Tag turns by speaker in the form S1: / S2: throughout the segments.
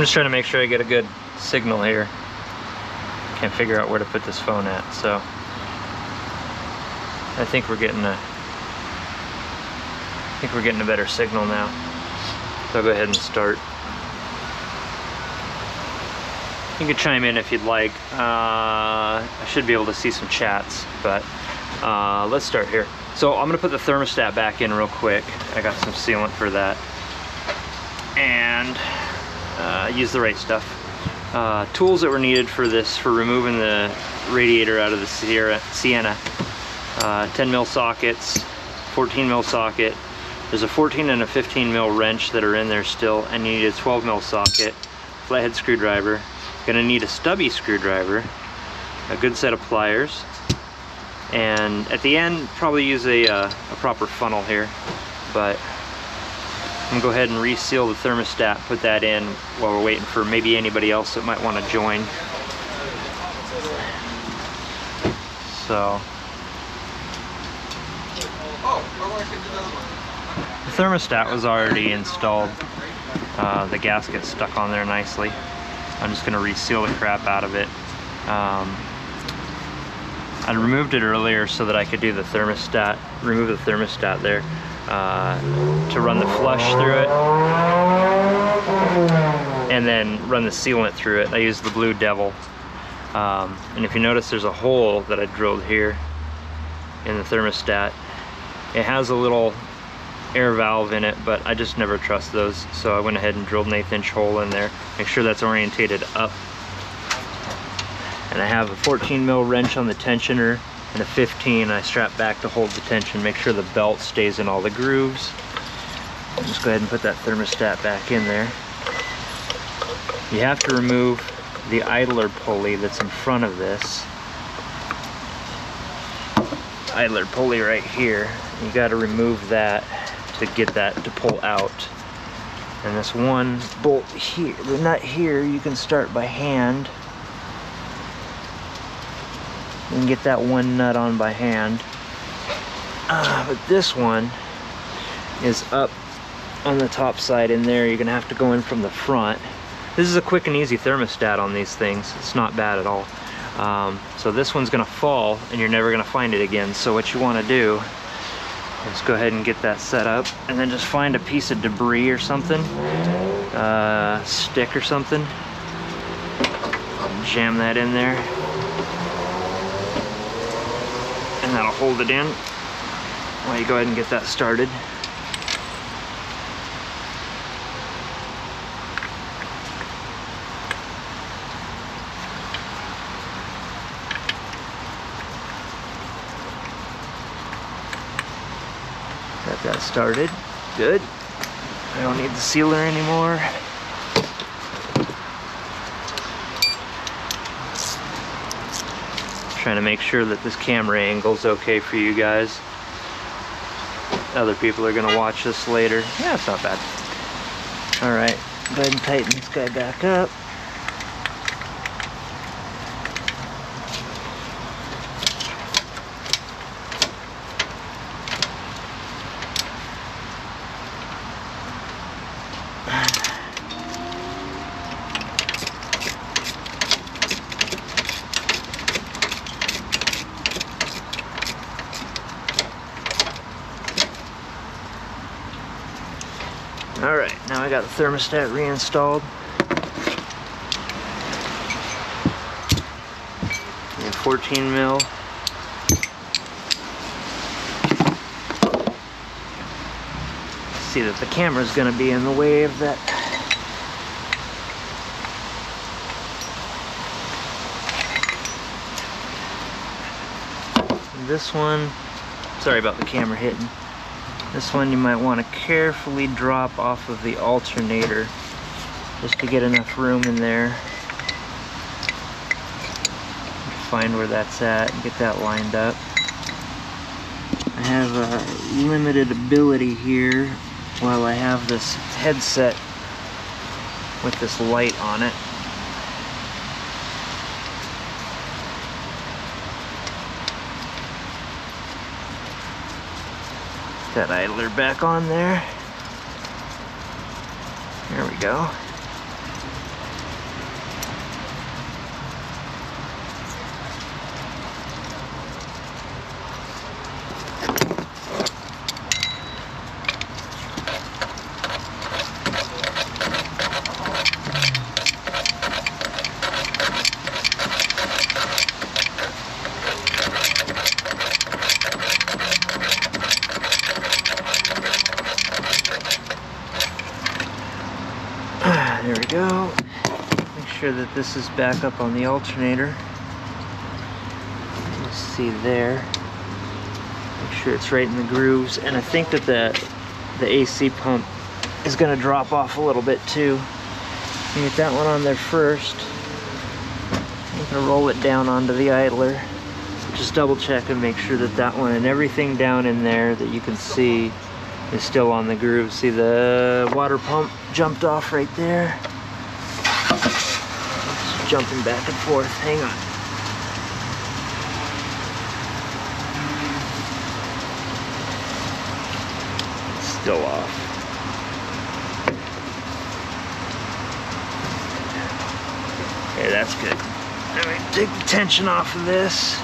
S1: just trying to make sure I get a good signal here. Can't figure out where to put this phone at, so I think we're getting a better signal now. So I'll go ahead and start. You can chime in if you'd like. I should be able to see some chats, but let's start here. So I'm gonna put the thermostat back in real quick. I got some sealant for that. And use the right stuff. Tools that were needed for this, for removing the radiator out of the Sienna. 10 mil sockets, 14 mil socket. There's a 14 and a 15 mil wrench that are in there still, and you need a 12 mil socket, flathead screwdriver. Gonna need a stubby screwdriver, a good set of pliers, and at the end probably use a proper funnel here. But I'm gonna go ahead and reseal the thermostat, put that in while we're waiting for maybe anybody else that might want to join. So the thermostat was already installed. The gasket's stuck on there nicely. I'm just gonna reseal the crap out of it. I removed it earlier so that I could do the thermostat, remove the thermostat there, to run the flush through it, and then run the sealant through it. I used the Blue Devil. And if you notice, there's a hole that I drilled here in the thermostat. It has a little air valve in it, but I just never trust those, so I went ahead and drilled an 1/8 inch hole in there. Make sure that's orientated up. And I have a 14 mil wrench on the tensioner and a 15 I strap back to hold the tension. Make sure the belt stays in all the grooves. I'll just go ahead and put that thermostat back in there. You have to remove the idler pulley that's in front of this. Idler pulley right here. You got to remove that to get that to pull out. And this one bolt here, the nut here, you can start by hand. You can get that one nut on by hand. But this one is up on the top side in there. You're gonna have to go in from the front. This is a quick and easy thermostat on these things. It's not bad at all. So this one's gonna fall and you're never gonna find it again. So what you wanna do is go ahead and get that set up, and then just find a piece of debris or something, stick or something, jam that in there, and that'll hold it in while you go ahead and get that started. Got that started. Good. I don't need the sealer anymore. Trying to make sure that this camera angle is okay for you guys. Other people are gonna watch this later. Yeah, it's not bad. All right, go ahead and tighten this guy back up. All right, now I got the thermostat reinstalled. And 14 mil. See that the camera's gonna be in the way of that. This one, sorry about the camera hitting. This one you might want to carefully drop off of the alternator just to get enough room in there. Find where that's at and get that lined up. I have a limited ability here while I have this headset with this light on it. That idler back on there. There we go. go. Make sure that this is back up on the alternator. Let's see there. Make sure it's right in the grooves. And I think that the AC pump is going to drop off a little bit too. Get that one on there first. I'm going to roll it down onto the idler. Just double check and make sure that that one and everything down in there that you can see is still on the groove. See, the water pump jumped off right there. It's jumping back and forth. Hang on. It's still off. Okay, that's good. Let me take the tension off of this.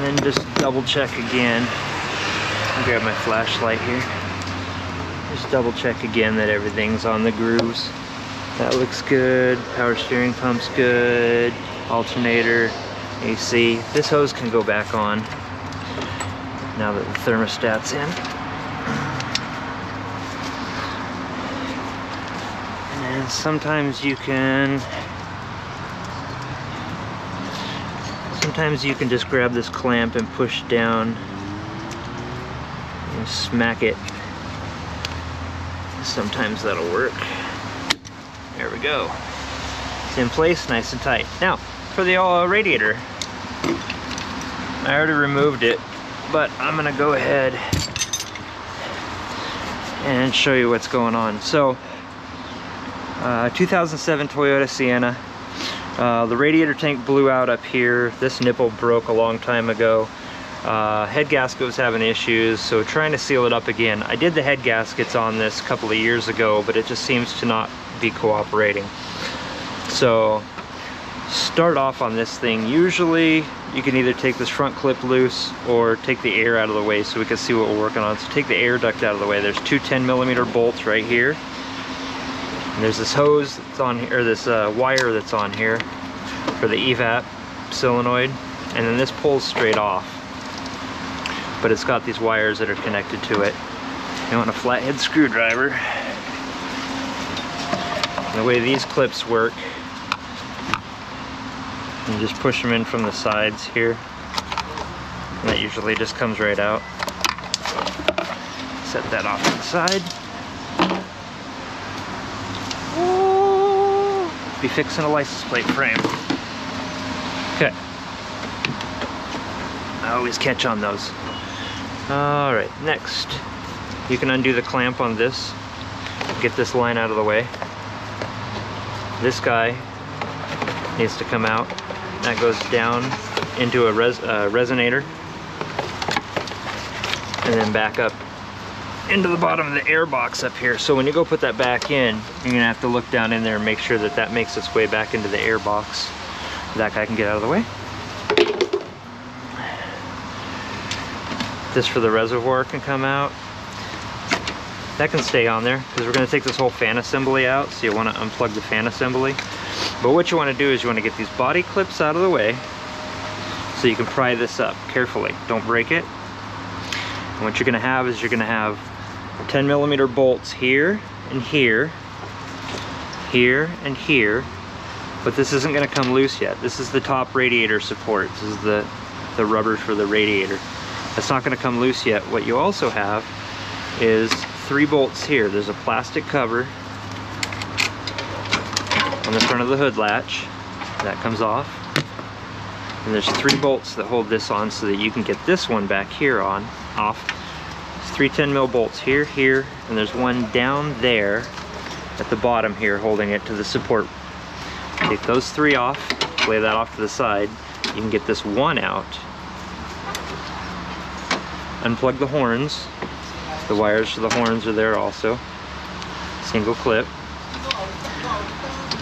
S1: And then just double check again. I'll grab my flashlight here. Just double check again that everything's on the grooves. That looks good. Power steering pump's good. Alternator. AC. This hose can go back on now that the thermostat's in. And sometimes you can just grab this clamp and push down and smack it. Sometimes that'll work. There we go. It's in place, nice and tight. Now, for the radiator, I already removed it, but I'm gonna go ahead and show you what's going on. So, 2007 Toyota Sienna. The radiator tank blew out up here. This nipple broke a long time ago. Head gasket was having issues, so trying to seal it up again. I did the head gaskets on this a couple of years ago, but it just seems to not be cooperating. So, start off on this thing. Usually you can either take this front clip loose or take the air out of the way so we can see what we're working on. So take the air duct out of the way. There's two 10mm bolts right here. And there's this hose that's on here, or this wire that's on here for the evap solenoid. And then this pulls straight off. But it's got these wires that are connected to it. You want a flathead screwdriver. And the way these clips work, and just push them in from the sides here. And that usually just comes right out. Set that off to the side. Ooh, be fixing a license plate frame. Okay. I always catch on those. Alright, next. You can undo the clamp on this. Get this line out of the way. This guy needs to come out. That goes down into a resonator and then back up into the bottom of the air box up here. So when you go put that back in, you're gonna have to look down in there and make sure that that makes its way back into the air box. That guy can get out of the way. This for the reservoir can come out. That can stay on there because we're going to take this whole fan assembly out, so you want to unplug the fan assembly. But what you want to do is you want to get these body clips out of the way so you can pry this up carefully. Don't break it. And what you're going to have is you're going to have 10mm bolts here and here, here and here, but this isn't going to come loose yet. This is the top radiator support. This is the rubber for the radiator. That's not going to come loose yet. What you also have is 3 bolts here. There's a plastic cover on the front of the hood latch. That comes off. And there's 3 bolts that hold this on so that you can get this one back here off. There's 3 10mm bolts here, here, and there's one down there at the bottom here holding it to the support. Take those 3 off, lay that off to the side. You can get this one out. Unplug the horns. The wires for the horns are there also. Single clip.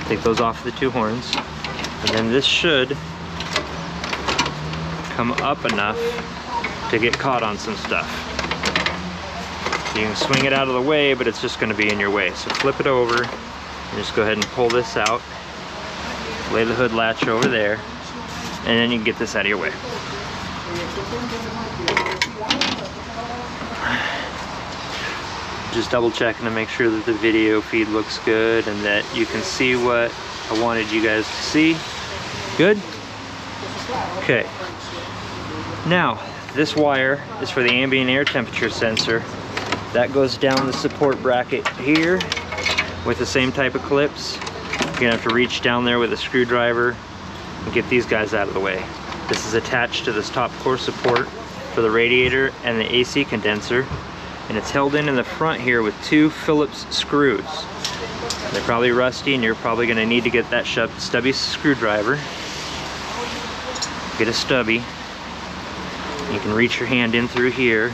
S1: Take those off the 2 horns. And then this should come up enough to get caught on some stuff. You can swing it out of the way, but it's just going to be in your way. So flip it over and just go ahead and pull this out. lay the hood latch over there, and then you can get this out of your way. Just double checking to make sure that the video feed looks good and that you can see what I wanted you guys to see. Good? Okay. Now, this wire is for the ambient air temperature sensor. That goes down the support bracket here with the same type of clips. You're gonna have to reach down there with a screwdriver and get these guys out of the way. This is attached to this top core support for the radiator and the AC condenser, and it's held in the front here with 2 Phillips screws. They're probably rusty and you're probably gonna need to get that stubby screwdriver. Get a stubby. You can reach your hand in through here,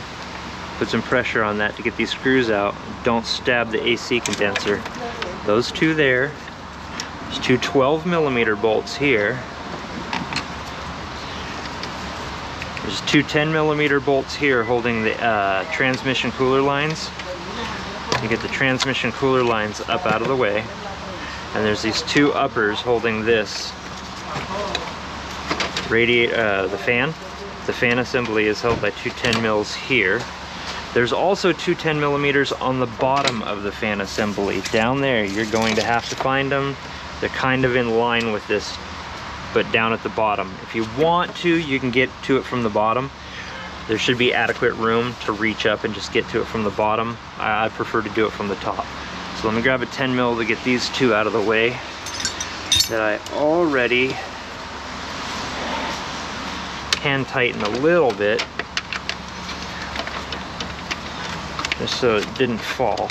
S1: put some pressure on that to get these screws out. Don't stab the AC condenser. Those 2 there. There's 2 12mm bolts here. There's 2 10mm bolts here holding the transmission cooler lines. You get the transmission cooler lines up out of the way. And there's these 2 uppers holding this the fan. The fan assembly is held by 2 10mm here. There's also 2 10mm on the bottom of the fan assembly. Down there, you're going to have to find them. They're kind of in line with this, but down at the bottom. If you want to, you can get to it from the bottom. There should be adequate room to reach up and just get to it from the bottom. I prefer to do it from the top. So let me grab a 10mm to get these 2 out of the way that I already hand tighten a little bit just so it didn't fall.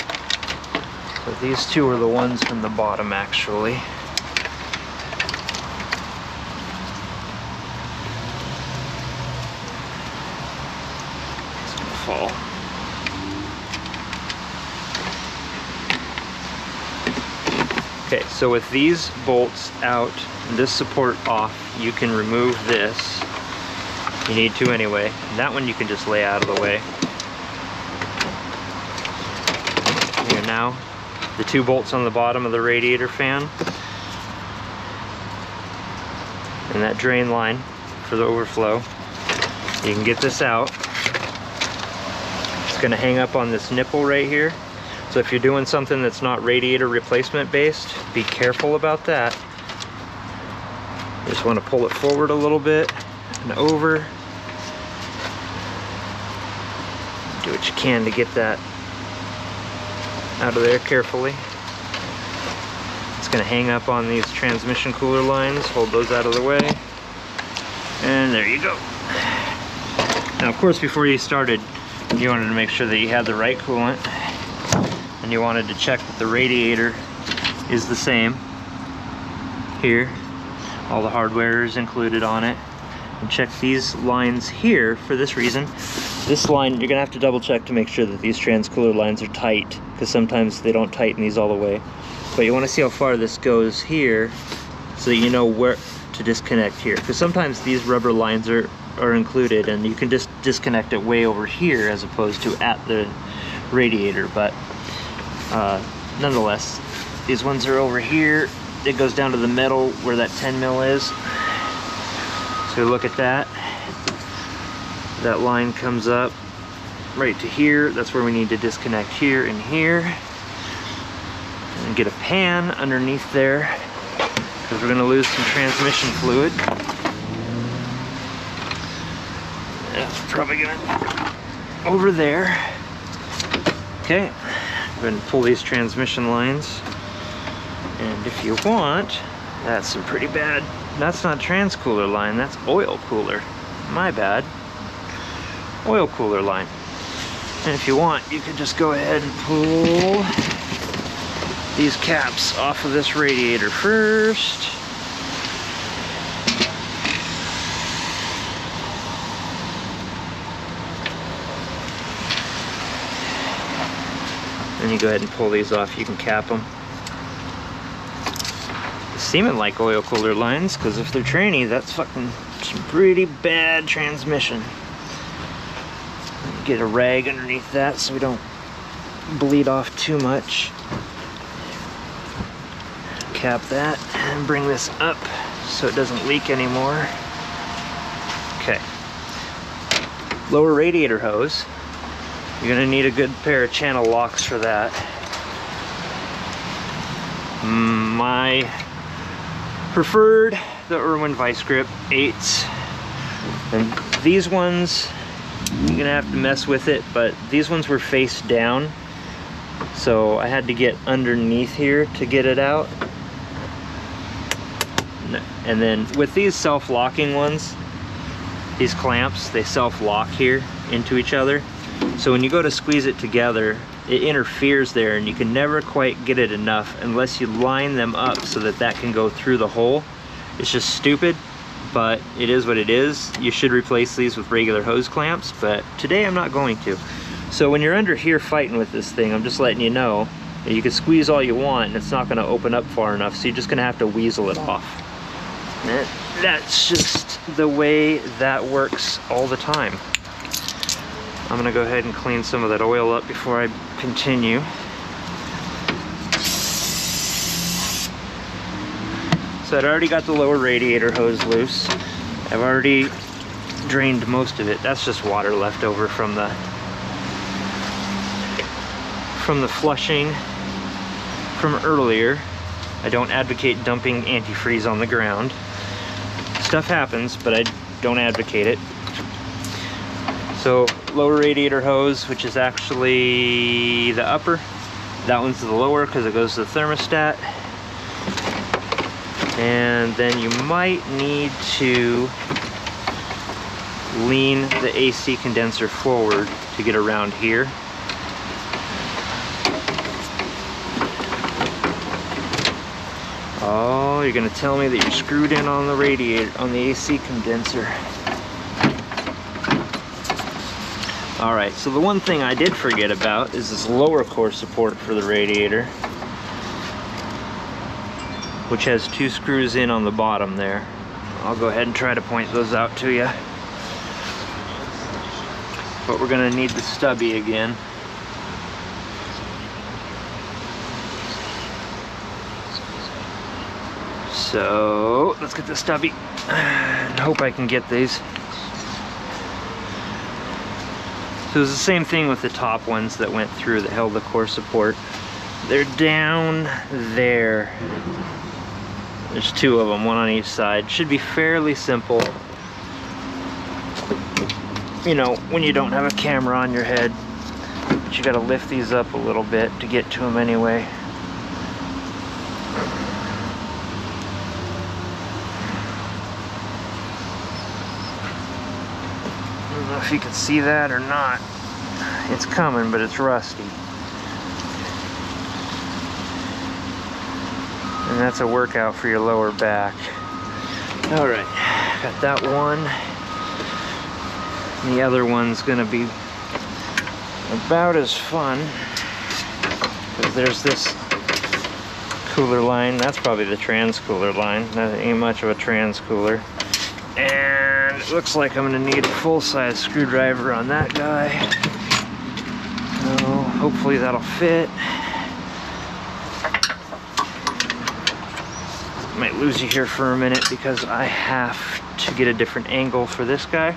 S1: So these 2 are the ones from the bottom actually. It's gonna fall. Okay, so with these bolts out and this support off, you can remove this. You need to anyway. That one you can just lay out of the way. Here now, the 2 bolts on the bottom of the radiator fan. And that drain line for the overflow. You can get this out. It's gonna hang up on this nipple right here. So if you're doing something that's not radiator replacement based, be careful about that. You just wanna pull it forward a little bit and over. Do what you can to get that out of there carefully. It's going to hang up on these transmission cooler lines. Hold those out of the way. And there you go. Now, of course, before you started, you wanted to make sure that you had the right coolant. And you wanted to check that the radiator is the same. Here, all the hardware is included on it. And check these lines here for this reason. This line, you're gonna have to double check to make sure that these trans cooler lines are tight, because sometimes they don't tighten these all the way. But you wanna see how far this goes here so that you know where to disconnect here. Because sometimes these rubber lines are included and you can just disconnect it way over here as opposed to at the radiator. But nonetheless, these ones are over here. It goes down to the metal where that 10mm is. So look at that. That line comes up right to here. That's where we need to disconnect here and here. And get a pan underneath there because we're going to lose some transmission fluid. That's probably going to over there. Okay, go ahead and pull these transmission lines. And if you want, that's some pretty bad. That's not trans cooler line, that's oil cooler. My bad. Oil cooler line. And if you want, you can just go ahead and pull these caps off of this radiator first. Then you go ahead and pull these off, you can cap them. Seeming like oil cooler lines, because if they're tranny, that's fucking some pretty bad transmission. Get a rag underneath that so we don't bleed off too much. uncap that and bring this up so it doesn't leak anymore. Okay. Lower radiator hose. You're gonna need a good pair of channel locks for that. My preferred, the Irwin Vice Grip 8s. And these ones, you're gonna have to mess with it, but these ones were face down. So I had to get underneath here to get it out. And then with these self-locking ones, these clamps, they self-lock here into each other. So when you go to squeeze it together, it interferes there and you can never quite get it enough unless you line them up so that that can go through the hole. It's just stupid, but it is what it is. You should replace these with regular hose clamps, but today I'm not going to. So when you're under here fighting with this thing, I'm just letting you know that you can squeeze all you want and it's not gonna open up far enough, so you're just gonna have to weasel it off. And that's just the way that works all the time. I'm gonna go ahead and clean some of that oil up before I continue. So I'd already got the lower radiator hose loose. I've already drained most of it. That's just water left over from the flushing from earlier. I don't advocate dumping antifreeze on the ground. Stuff happens, but I don't advocate it. So lower radiator hose, which is actually the upper. That one's the lower because it goes to the thermostat. And then you might need to lean the AC condenser forward to get around here. Oh, you're gonna tell me that you're screwed in on the radiator, on the AC condenser. All right, so the one thing I did forget about is this lower core support for the radiator, which has 2 screws in on the bottom there. I'll go ahead and try to point those out to you. But we're gonna need the stubby again. So let's get the stubby and hope I can get these. So it's the same thing with the top ones that went through that held the core support. They're down there. There's 2 of them, 1 on each side. Should be fairly simple. You know, when you don't have a camera on your head, but you gotta lift these up a little bit to get to them anyway. I don't know if you can see that or not. It's coming, but it's rusty. And that's a workout for your lower back. All right, got that one. And the other one's gonna be about as fun, because there's this cooler line. That's probably the trans cooler line. That ain't much of a trans cooler. And it looks like I'm gonna need a full-size screwdriver on that guy. So hopefully that'll fit. Might lose you here for a minute because I have to get a different angle for this guy.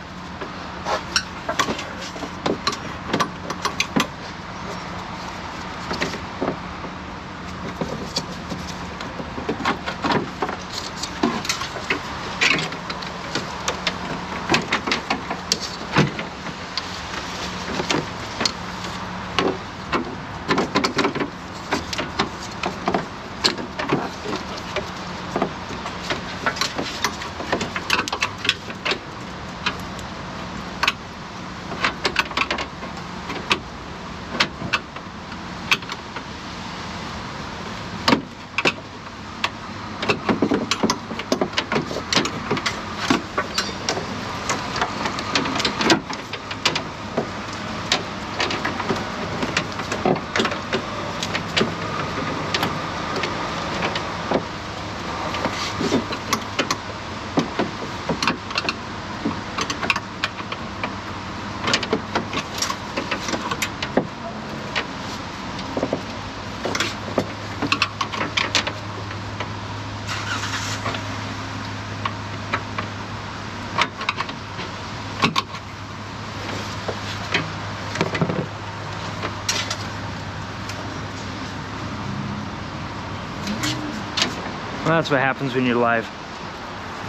S1: Well, that's what happens when you're live.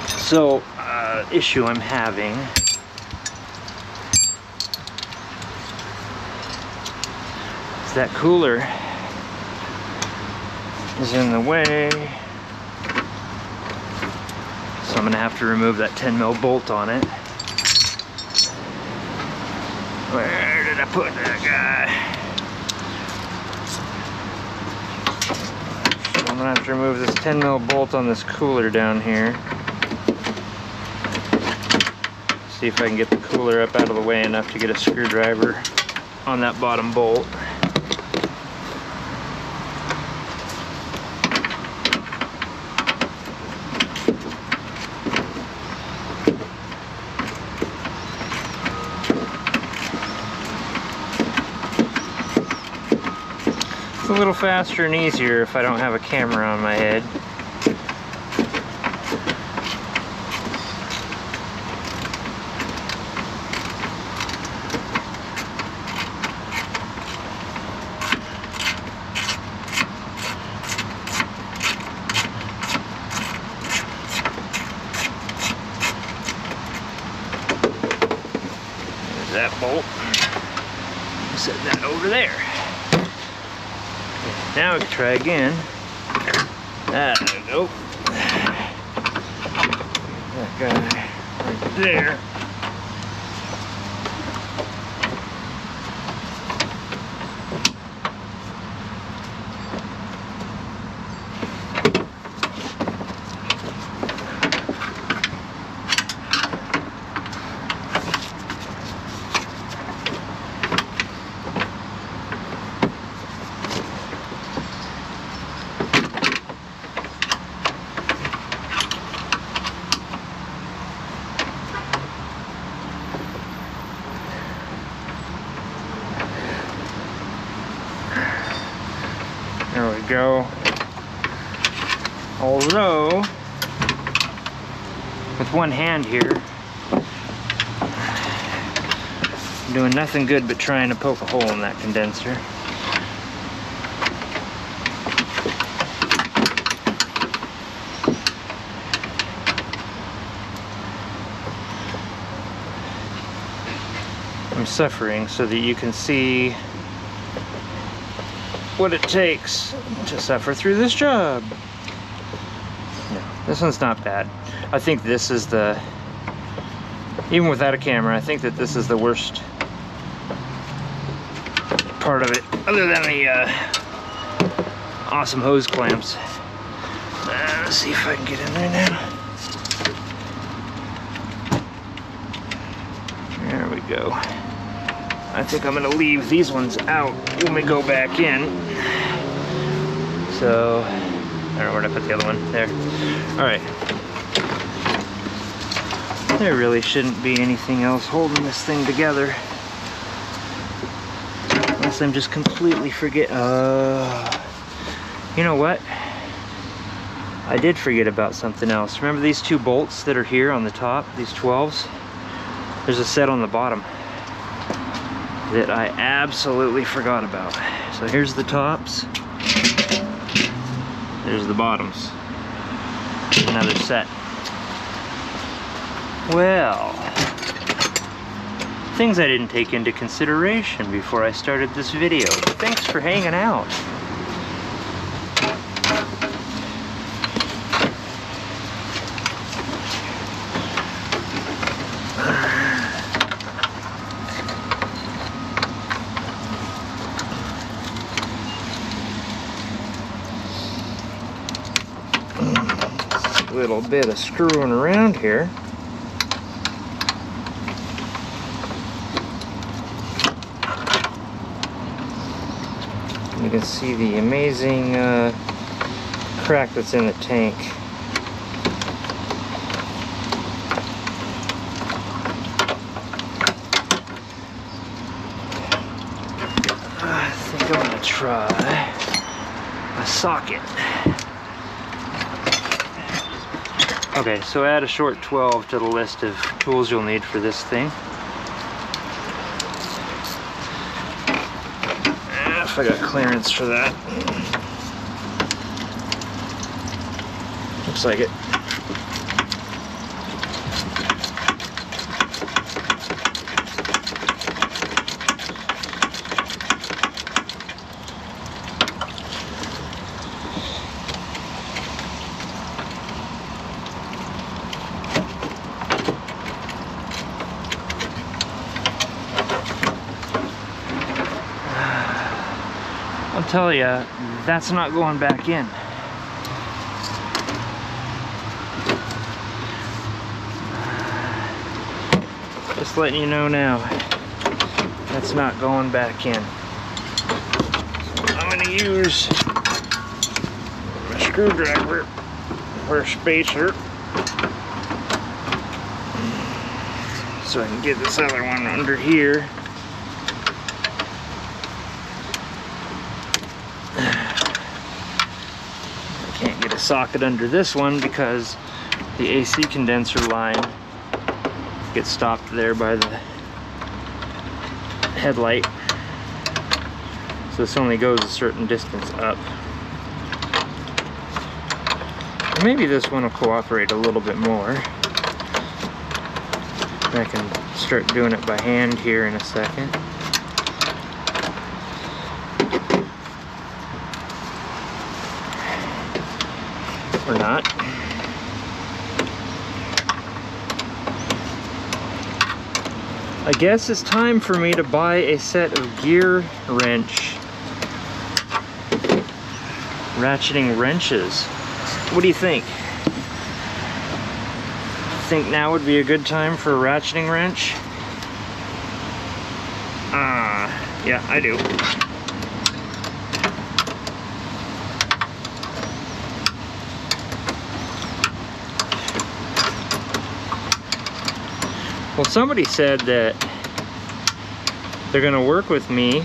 S1: So, issue I'm having is that cooler is in the way. So I'm gonna have to remove that 10mm bolt on it. Where did I put that guy? So I'm gonna have to remove this 10mm bolt on this cooler down here. See if I can get the cooler up out of the way enough to get a screwdriver on that bottom bolt. It's a little faster and easier if I don't have a camera on my head. That bolt, set that over there. Now we can try again. There we go. That guy right there. There we go. Although, with one hand here, I'm doing nothing good but trying to poke a hole in that condenser. I'm suffering so that you can see what it takes to suffer through this job. No, this one's not bad. I think this is the, even without a camera, I think that this is the worst part of it, other than the awesome hose clamps. Let's see if I can get in there now. There we go. I think I'm gonna leave these ones out when we go back in. So, I don't know where to put the other one. There. Alright. There really shouldn't be anything else holding this thing together. Unless I'm just completely forget. You know what? I did forget about something else. Remember these two bolts that are here on the top? These 12s? There's a set on the bottom that I absolutely forgot about. So here's the tops. There's the bottoms. Another set. Well, things I didn't take into consideration before I started this video. Thanks for hanging out. Little bit of screwing around here. You can see the amazing crack that's in the tank. I think I'm gonna try a socket. Okay, so add a short 12 to the list of tools you'll need for this thing. If I got clearance for that. Looks like it. I'll tell you, that's not going back in. Just letting you know now, that's not going back in. So I'm going to use my screwdriver or a spacer so I can get this other one under here. Socket under this one because the AC condenser line gets stopped there by the headlight, so this only goes a certain distance up. Maybe this one will cooperate a little bit more. I can start doing it by hand here in a second. Or not. I guess it's time for me to buy a set of gear wrench ratcheting wrenches. What do you think? Think now would be a good time for a ratcheting wrench? Yeah, I do. Well, somebody said that they're going to work with me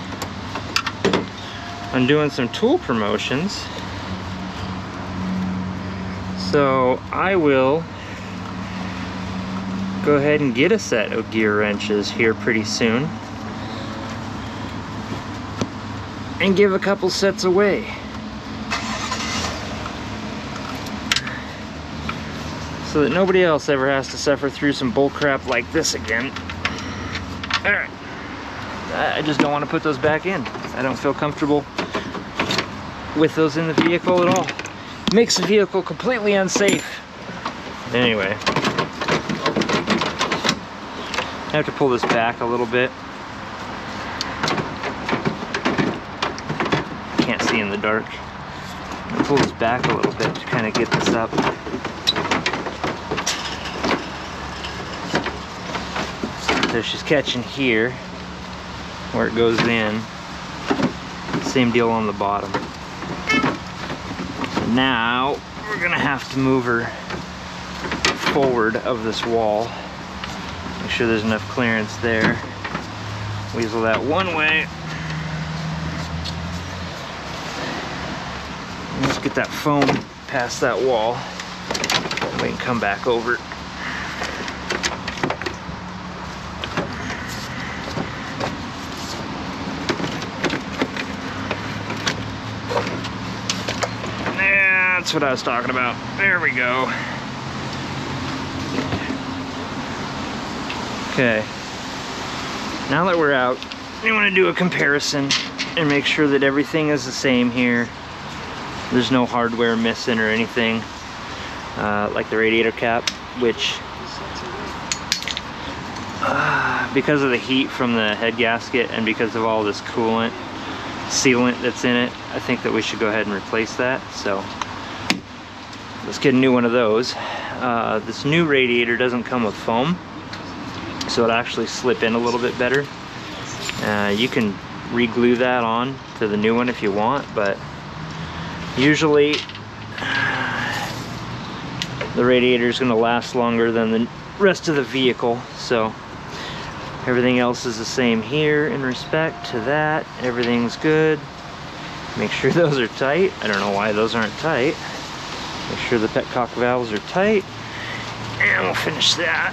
S1: on doing some tool promotions. So I will go ahead and get a set of gear wrenches here pretty soon and give a couple sets away. So that nobody else ever has to suffer through some bull crap like this again. Alright. I just don't want to put those back in. I don't feel comfortable with those in the vehicle at all. It makes the vehicle completely unsafe. Anyway. I have to pull this back a little bit. Can't see in the dark. I'm gonna pull this back a little bit to kind of get this up. So she's catching here where it goes in. Same deal on the bottom. Now we're gonna have to move her forward of this wall. Make sure there's enough clearance there. Weasel that one way. Let's get that foam past that wall. We can come back over. That's what I was talking about. There we go. Okay. Now that we're out, we want to do a comparison and make sure that everything is the same here. There's no hardware missing or anything, like the radiator cap, which because of the heat from the head gasket and because of all this coolant sealant that's in it, I think that we should go ahead and replace that. So let's get a new one of those. This new radiator doesn't come with foam, so it'll actually slip in a little bit better. You can re-glue that on to the new one if you want, but usually the radiator is going to last longer than the rest of the vehicle. So everything else is the same here in respect to that. Everything's good. Make sure those are tight. I don't know why those aren't tight. Make sure the petcock valves are tight, and we'll finish that.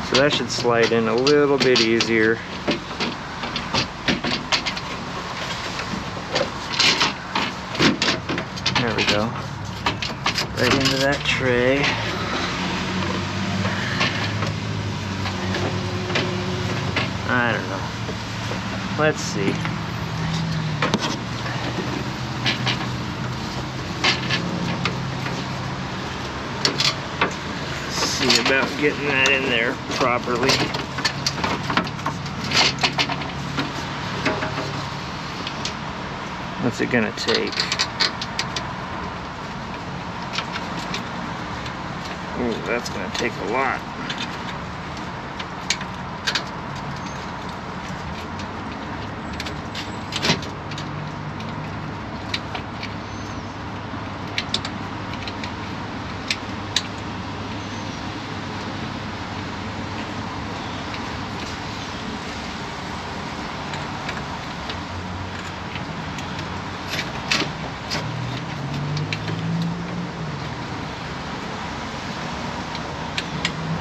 S1: So that should slide in a little bit easier. There we go. Right into that tray. I don't know. Let's see. See about getting that in there properly. What's it gonna take? Ooh, that's gonna take a lot.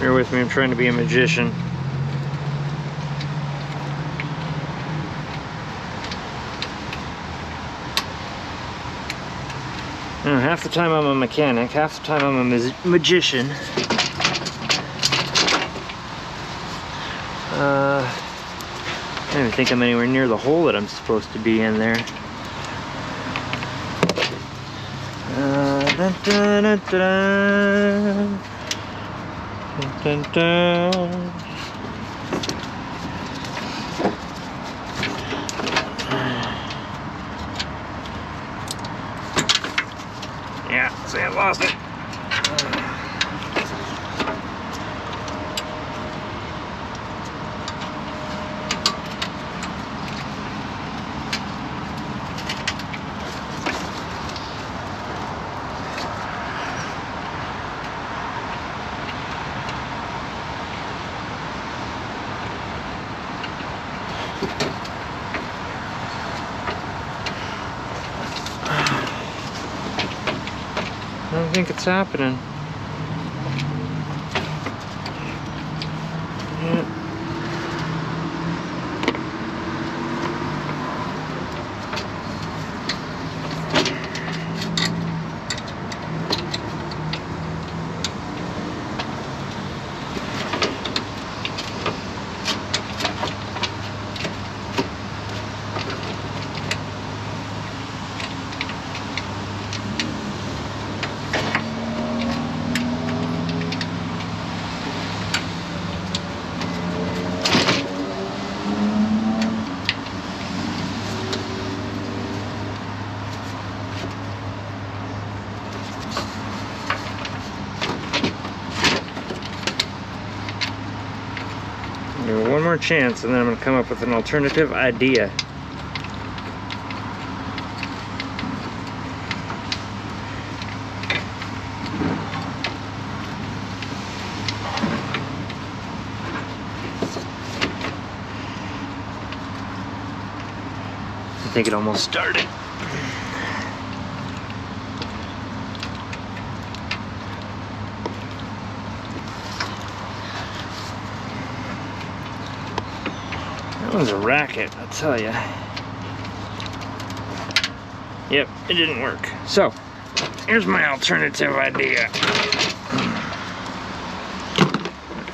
S1: Bear with me, I'm trying to be a magician. Half the time I'm a mechanic, half the time I'm a magician. I don't even think I'm anywhere near the hole that I'm supposed to be in there. Dun, dun, dun, dun. Dun, dun, dun. Yeah, see, I lost it. I don't think it's happening. Yeah. One more chance and then I'm going to come up with an alternative idea. I think it almost started. That was a racket, I'll tell you. Yep, it didn't work. So, here's my alternative idea.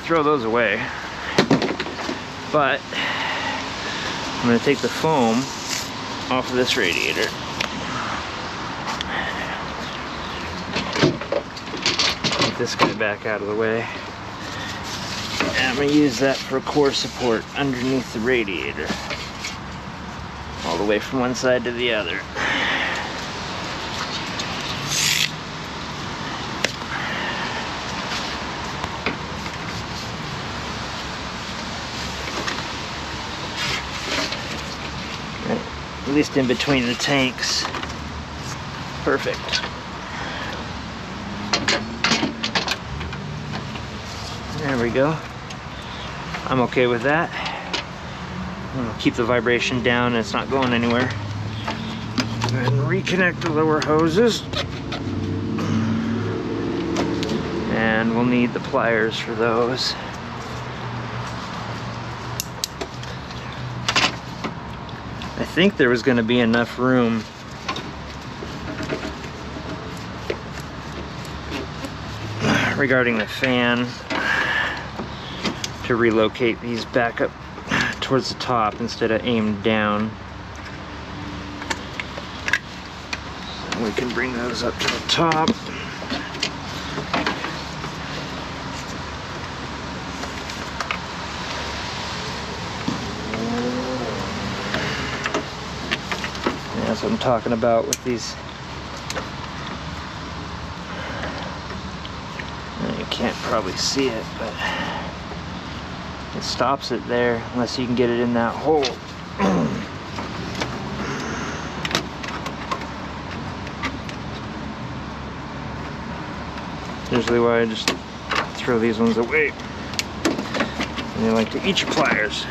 S1: Throw those away. But, I'm going to take the foam off of this radiator. Get this guy back out of the way. And I'm going to use that for core support underneath the radiator. All the way from one side to the other. At least in between the tanks. Perfect. There we go. I'm okay with that. I'm gonna keep the vibration down and it's not going anywhere. Go ahead and reconnect the lower hoses. And we'll need the pliers for those. I think there was going to be enough room regarding the fan, to relocate these back up towards the top instead of aimed down. So we can bring those up to the top. That's what I'm talking about with these. You can't probably see it, but it stops it there unless you can get it in that hole. Usually why I just throw these ones away. And they like to eat your pliers.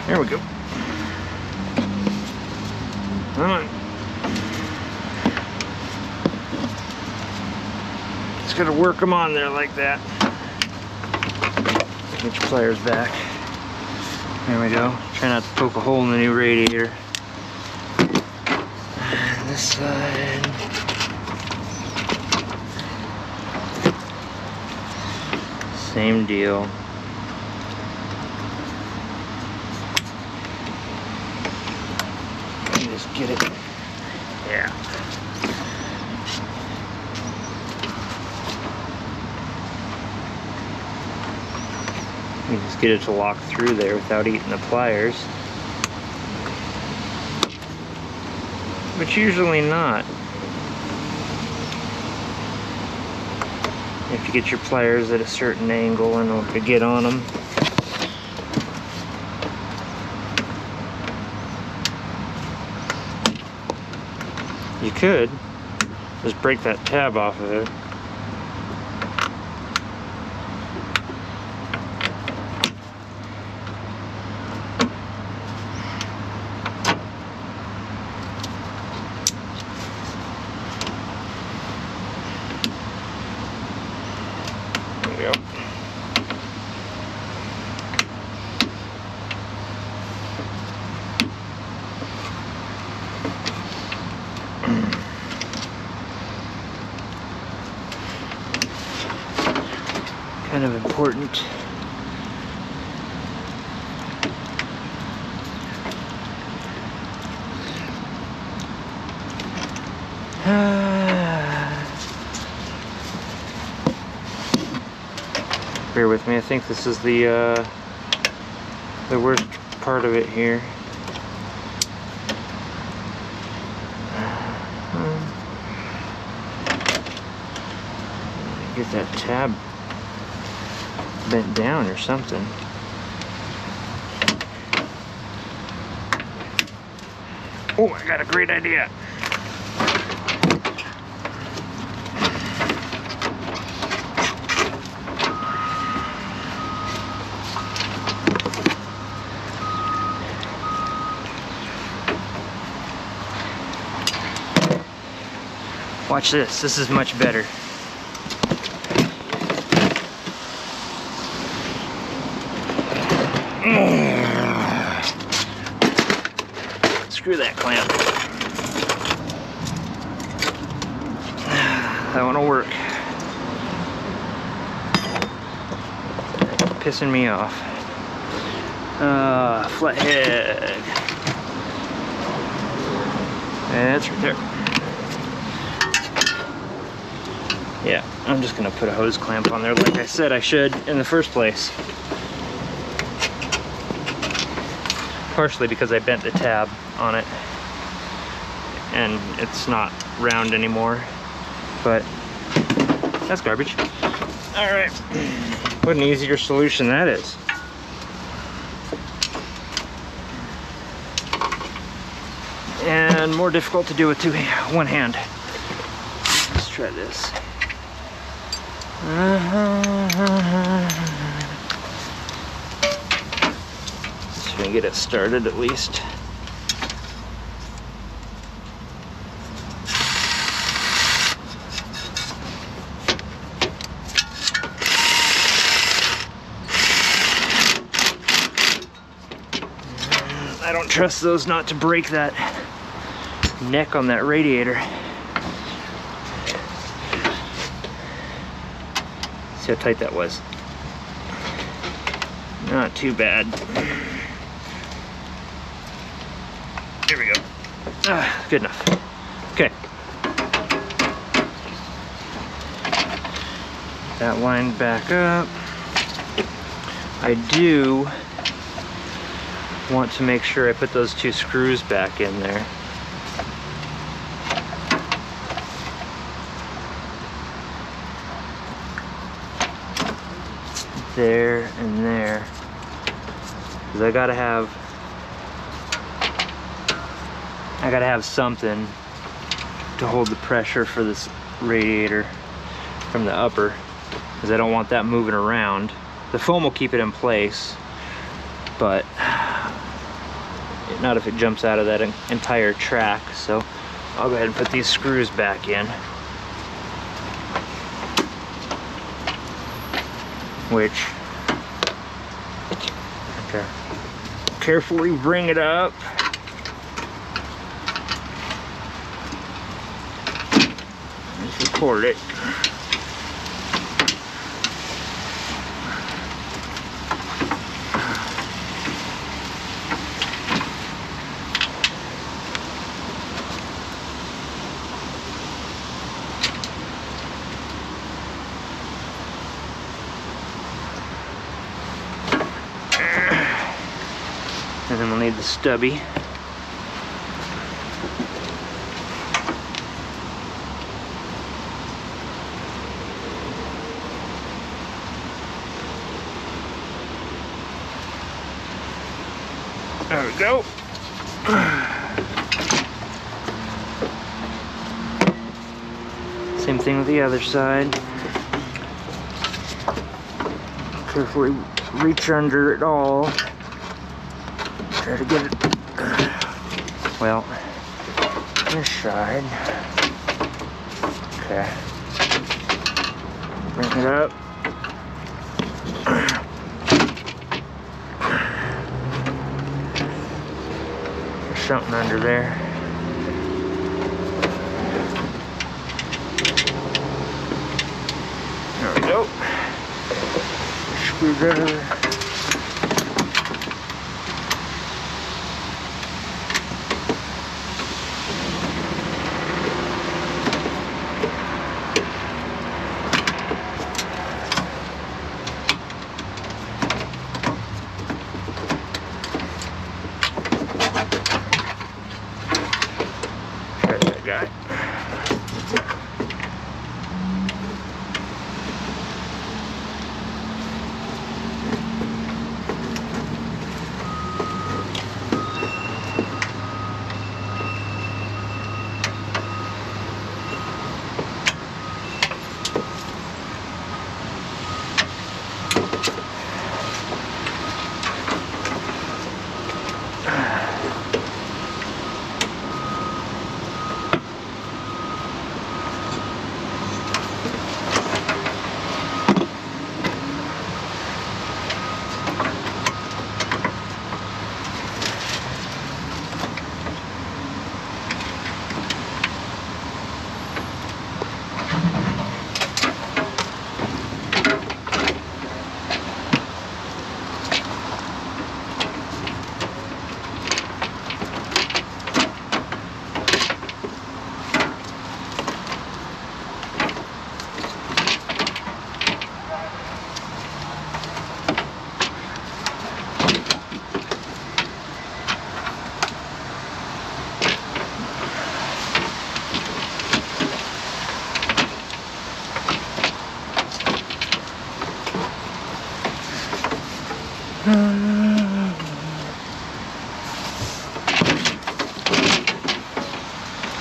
S1: There we go. Come on. Just gotta work them on there like that. Get your pliers back. There we go. Try not to poke a hole in the new radiator. And this side. Same deal. Get it. Yeah. You just get it to lock through there without eating the pliers. But usually not. If you get your pliers at a certain angle in order to get on them. You could just break that tab off of it. There we go. Kind of important. Bear with me. I think this is the worst part of it here. Get that tab bent down or something. Oh, I got a great idea. Watch this. This is much better. Screw that clamp. That one will work. Pissing me off. Flathead. That's right there. Yeah, I'm just gonna put a hose clamp on there like I said I should in the first place. Partially because I bent the tab on it and it's not round anymore, but that's garbage. All right, what an easier solution that is. And more difficult to do with one hand. Let's try this. Let me get it started at least. I don't trust those not to break that neck on that radiator. See how tight that was. Not too bad. There we go. Good enough. Okay. That lined back up. I do want to make sure I put those 2 screws back in there. There and there. Because I gotta have something to hold the pressure for this radiator from the upper, because I don't want that moving around. The foam will keep it in place, but not if it jumps out of that entire track. So I'll go ahead and put these screws back in, which, okay, carefully bring it up. Let's record it. And then we'll need the stubby. There we go. Same thing with the other side. Carefully reach under it all. Try to get it, well, this side. Okay. Bring it up. There's something under there. There we go. Screwdriver.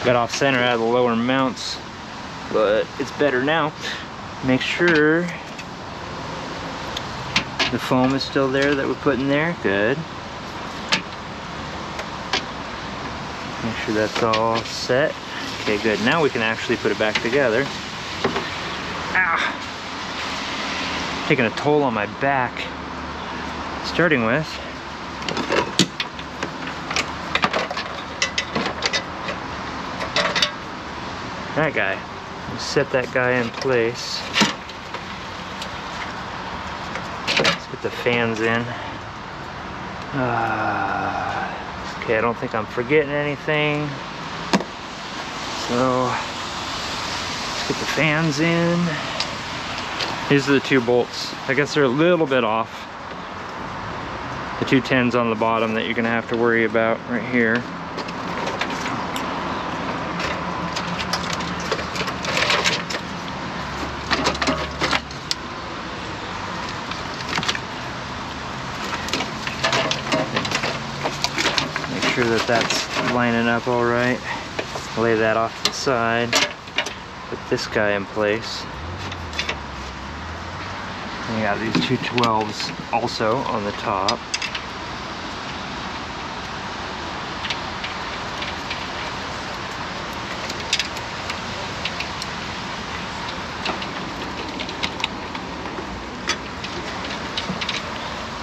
S1: Got off center out of the lower mounts, but it's better now. Make sure the foam is still there that we put in there. Good. Make sure that's all set. Okay, good. Now we can actually put it back together. Ah! Taking a toll on my back. Starting with that guy. Set that guy in place. Let's get the fans in. Okay, I don't think I'm forgetting anything. So, let's get the fans in. These are the two bolts. I guess they're a little bit off. The two 10s on the bottom that you're gonna have to worry about right here. Make sure that that's lining up all right. Lay that off to the side. Put this guy in place. And you got these two 12s also on the top.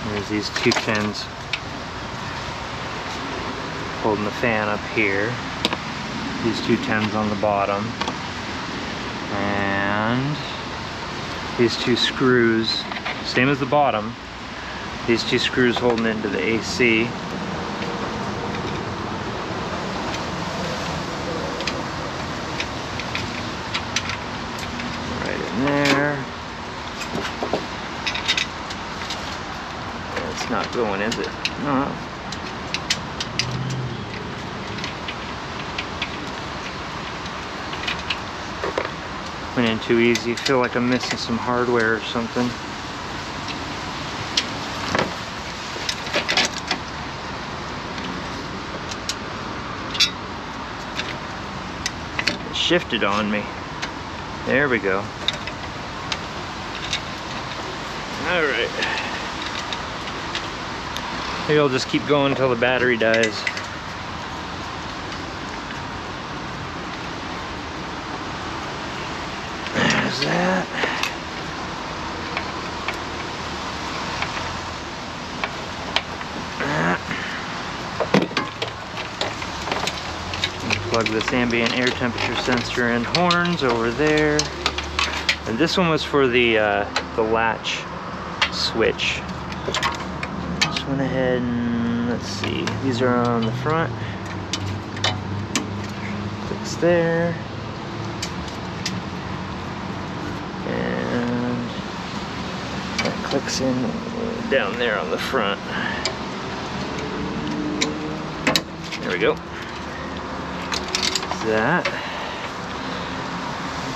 S1: There's these two 10s holding the fan up here. These two 10s on the bottom. And these two screws, same as the bottom. These two screws holding into the AC. Right in there. It's not going, is it? No. Went in too easy. Feel like I'm missing some hardware or something. It shifted on me. There we go. All right. Maybe I'll just keep going until the battery dies. There's that. Plug this ambient air temperature sensor and horns over there. And this one was for the latch switch. Just went ahead and let's see. These are on the front. Clicks there. And that clicks in down there on the front. There we go. That.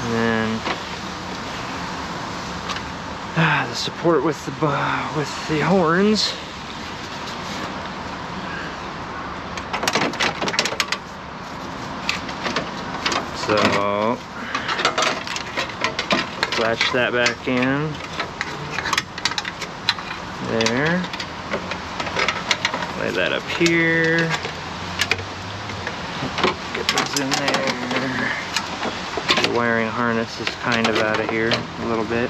S1: And then the support with the horns. So latch that back in. There. Lay that up here. Get those in there. The wiring harness is kind of out of here a little bit.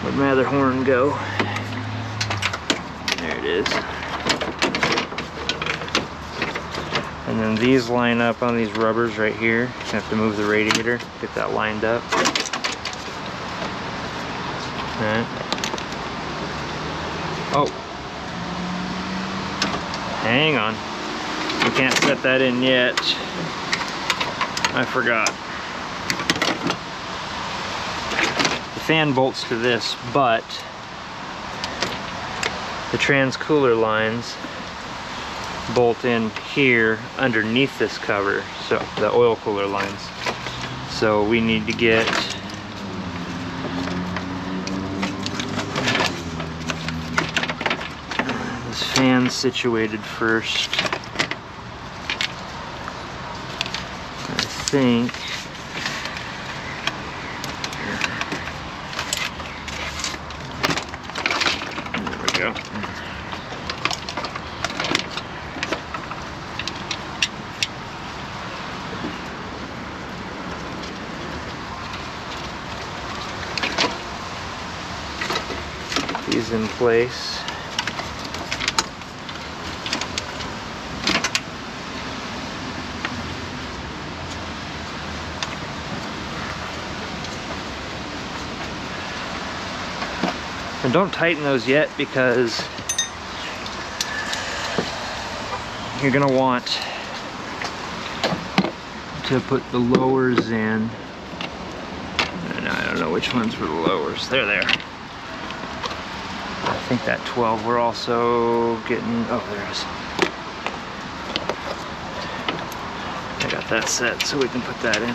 S1: Where'd my other horn go? There it is. And then these line up on these rubbers right here. You have to move the radiator, get that lined up. Alright. Oh. Hang on. We can't set that in yet. I forgot. The fan bolts to this, but the trans-cooler lines bolt in here underneath this cover, so the oil cooler lines. So we need to get this fan situated first. I think there we go. these in place. And don't tighten those yet, because you're gonna want to put the lowers in. And I don't know which ones were the lowers. They're there. I think that 12 we're also getting, oh, there it is. I got that set so we can put that in.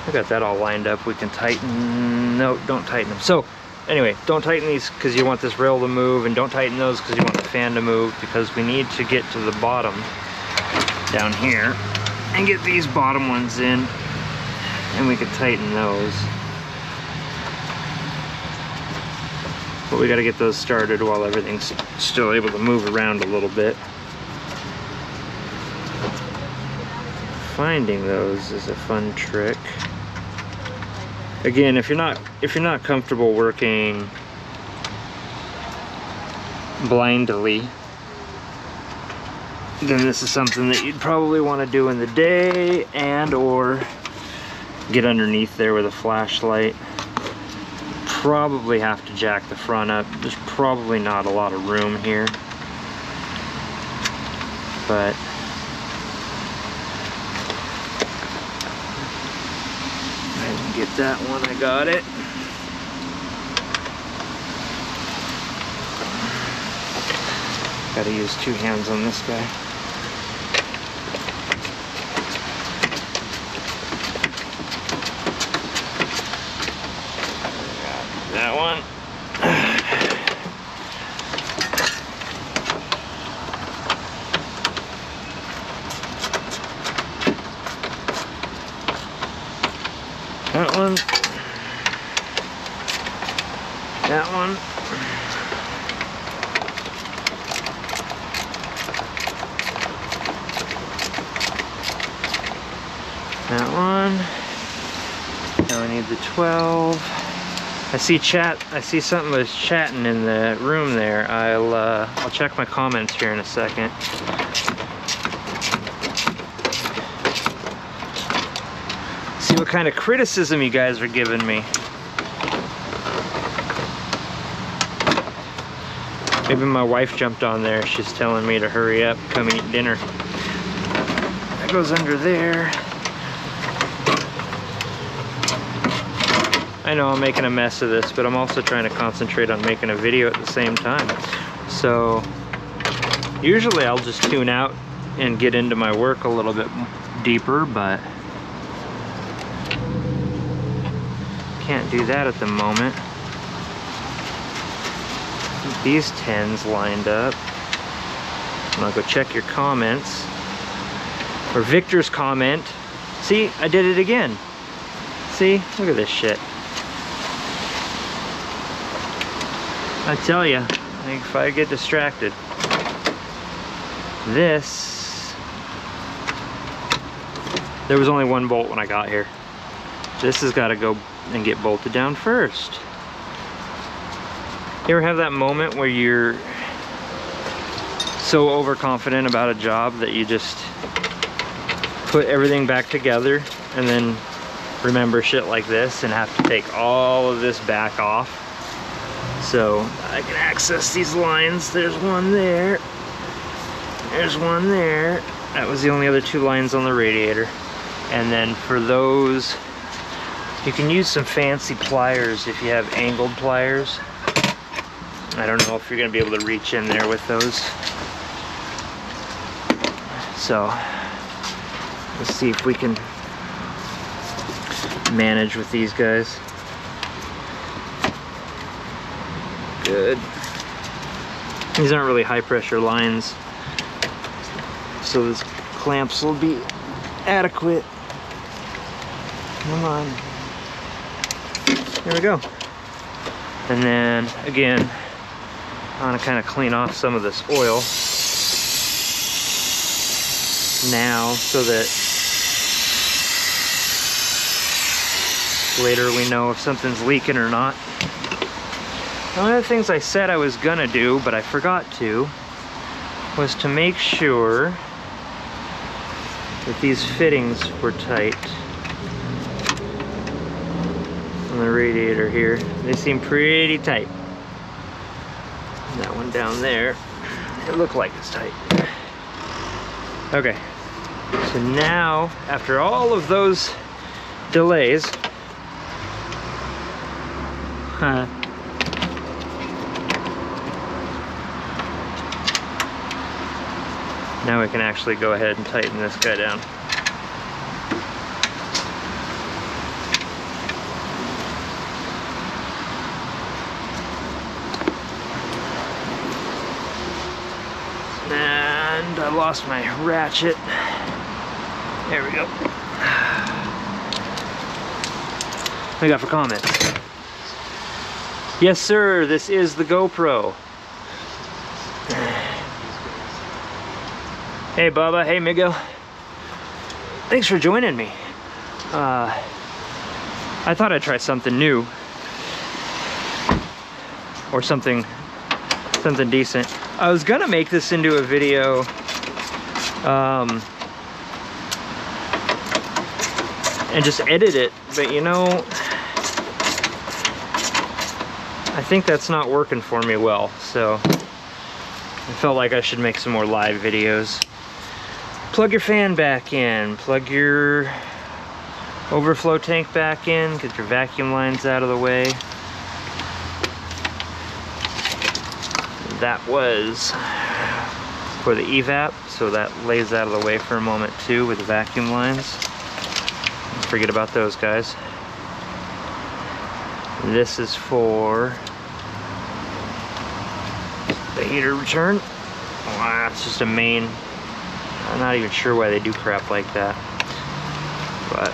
S1: I got that all lined up. We can tighten, no, don't tighten them. So anyway, don't tighten these because you want this rail to move, and don't tighten those because you want the fan to move, because we need to get to the bottom down here and get these bottom ones in, and we can tighten those. But we got to get those started while everything's still able to move around a little bit. Finding those is a fun trick. Again, if you're not comfortable working blindly, then this is something that you'd probably want to do in the day, and or get underneath there with a flashlight. Probably have to jack the front up. There's probably not a lot of room here, but get that one, I got it. Gotta use two hands on this guy. Got that one. That one. That one. That one. Now I need the 12. I see something was chatting in the room there. I'll check my comments here in a second. See what kind of criticism you guys are giving me. Maybe my wife jumped on there. She's telling me to hurry up, come eat dinner. That goes under there. I know I'm making a mess of this, but I'm also trying to concentrate on making a video at the same time. So usually I'll just tune out and get into my work a little bit deeper, but can't do that at the moment. Keep these 10s lined up. And I'll go check your comments. Or Victor's comment. See, I did it again. See, look at this shit. I tell you, if I get distracted, this, there was only one bolt when I got here. This has got to go and get bolted down first. You ever have that moment where you're so overconfident about a job that you just put everything back together and then remember shit like this and have to take all of this back off? So I can access these lines. There's one there. There's one there. That was the only other two lines on the radiator. And then for those, you can use some fancy pliers if you have angled pliers. I don't know if you're going to be able to reach in there with those. So let's see if we can manage with these guys. Good. These aren't really high pressure lines, so those clamps will be adequate. Come on. There we go. And then again, I want to kind of clean off some of this oil now so that later we know if something's leaking or not. One of the things I said I was gonna do, but I forgot to, was to make sure that these fittings were tight on the radiator here. They seem pretty tight. That one down there, it looked like it's tight. Okay, so now, after all of those delays, now we can actually go ahead and tighten this guy down. And I lost my ratchet. There we go. What do you got for comments? Yes, sir, this is the GoPro. Hey, Bubba. Hey, Miguel. Thanks for joining me. I thought I'd try something new. Or something decent. I was gonna make this into a video and just edit it, but you know, I think that's not working for me well, so I felt like I should make some more live videos. Plug your fan back in, plug your overflow tank back in, get your vacuum lines out of the way. That was for the evap, so that lays out of the way for a moment too with the vacuum lines. Don't forget about those guys. This is for the heater return. Wow, it's just a main. I'm not even sure why they do crap like that. But,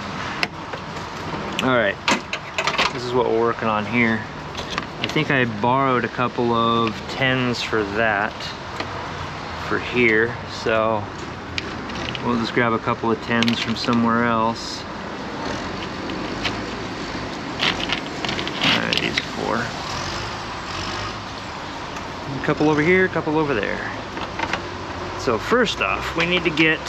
S1: alright, this is what we're working on here. I think I borrowed a couple of 10s for that, for here, so we'll just grab a couple of 10s from somewhere else. Alright, these 4. A couple over here, a couple over there. So first off, we need to get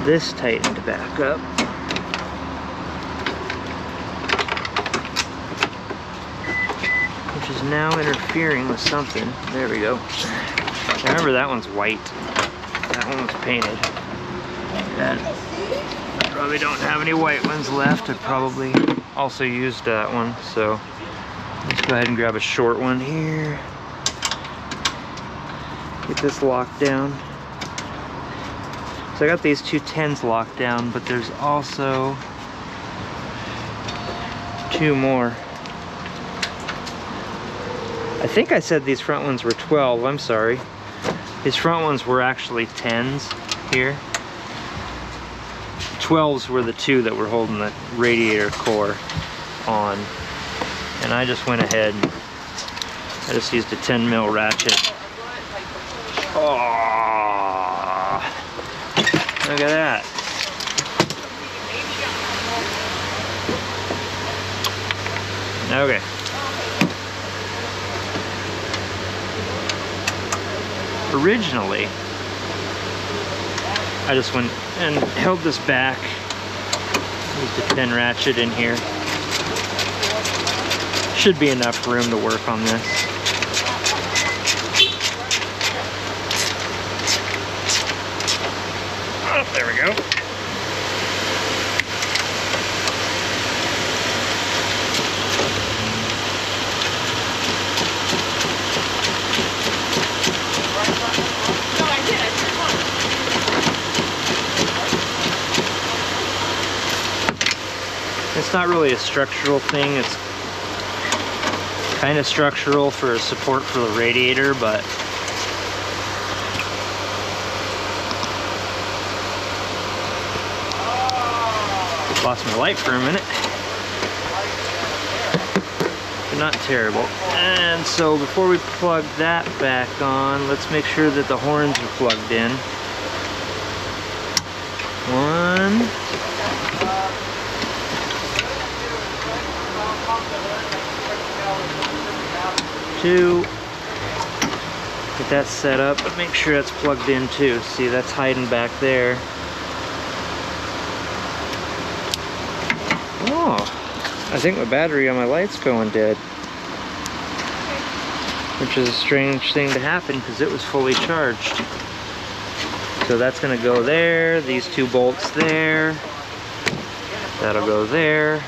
S1: this tightened back up. Which is now interfering with something. There we go. Remember, that one's white. That one was painted. And I probably don't have any white ones left. I probably also used that one. So let's go ahead and grab a short one here. Get this locked down. So I got these 2 10s locked down, but there's also 2 more. I think I said these front ones were 12, I'm sorry. These front ones were actually 10s here. 12s were the 2 that were holding the radiator core on. And I just went ahead and I just used a 10 mil ratchet. Oh! Look at that. Okay. Originally, I just went and held this back. Used a 10 ratchet in here. Should be enough room to work on this. Oh, there we go. It's not really a structural thing, it's kind of structural for support for the radiator, but lost my light for a minute. But not terrible. And so before we plug that back on, let's make sure that the horns are plugged in. 1, 2. Get that set up, but make sure that's plugged in too. See, that's hiding back there. Oh, I think my battery on my light's going dead. Which is a strange thing to happen because it was fully charged. So that's gonna go there, these 2 bolts there. That'll go there.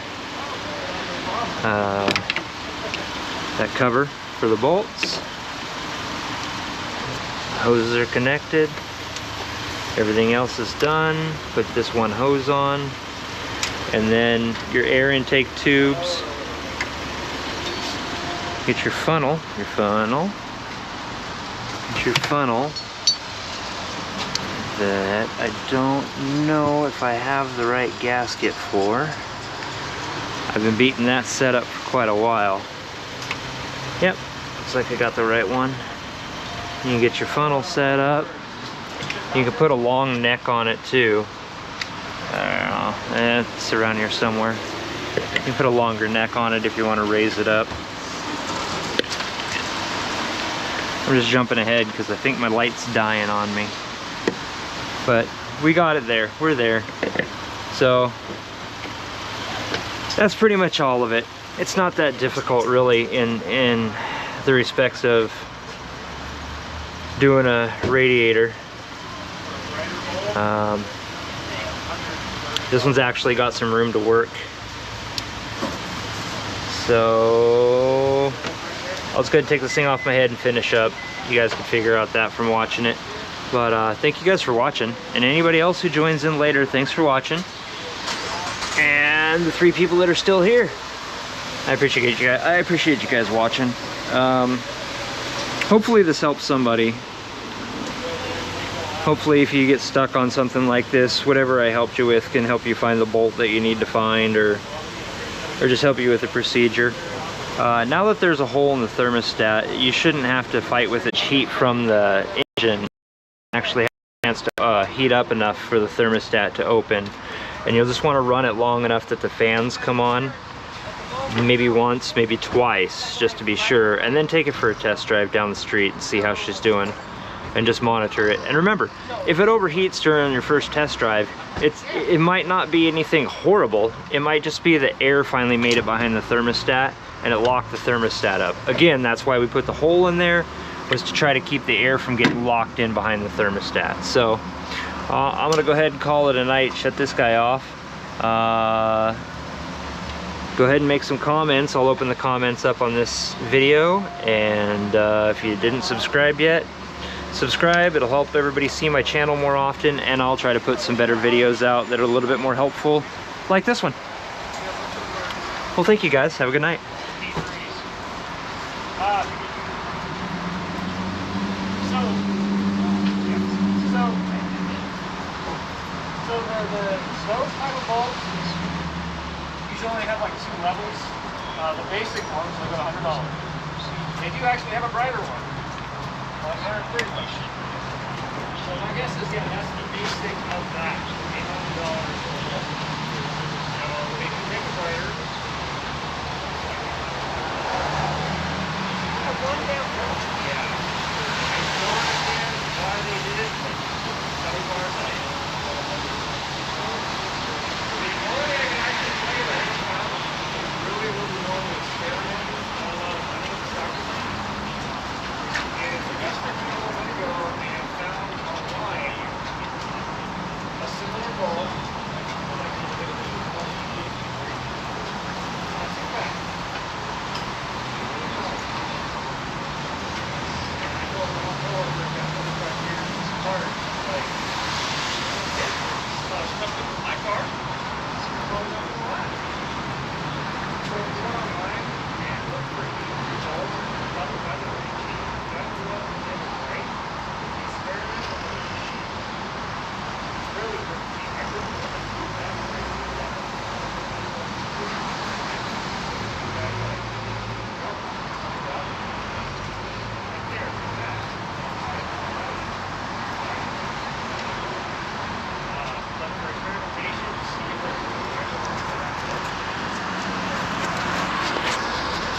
S1: That cover for the bolts. Hoses are connected. Everything else is done. Put this one hose on. And then your air intake tubes. Get your funnel. Get your funnel. That I don't know if I have the right gasket for. I've been beating that setup for quite a while. Yep, looks like I got the right one. You can get your funnel set up. You can put a long neck on it too. I don't know, it's around here somewhere. You can put a longer neck on it if you want to raise it up. I'm just jumping ahead because I think my light's dying on me. But we got it there, we're there. So that's pretty much all of it. It's not that difficult really in the respects of doing a radiator. This one's actually got some room to work. So I'll just go ahead and take this thing off my head and finish up. You guys can figure out that from watching it. But thank you guys for watching. And anybody else who joins in later, thanks for watching. And the 3 people that are still here, I appreciate you guys watching. Hopefully this helps somebody. Hopefully if you get stuck on something like this, whatever I helped you with can help you find the bolt that you need to find, or just help you with the procedure. Now that there's a hole in the thermostat, you shouldn't have to fight with the heat from the engine. Actually have a chance to heat up enough for the thermostat to open. And you'll just want to run it long enough that the fans come on. Maybe once, maybe twice, just to be sure. And then take it for a test drive down the street and see how she's doing. And just monitor it. And remember, if it overheats during your first test drive, it might not be anything horrible. It might just be the air finally made it behind the thermostat and it locked the thermostat up. Again, that's why we put the hole in there, was to try to keep the air from getting locked in behind the thermostat. So I'm gonna go ahead and call it a night, shut this guy off. Go ahead and make some comments. I'll open the comments up on this video. And if you didn't subscribe yet, subscribe. It'll help everybody see my channel more often, and I'll try to put some better videos out that are a little bit more helpful, like this one. Well, thank you guys. Have a good night.
S2: So those type of bulbs usually only have like 2 levels. The basic ones are about $100. They do actually have a brighter one. Like $130. So my guess is, yeah, that's the basic of that. $800. So they do make a brighter.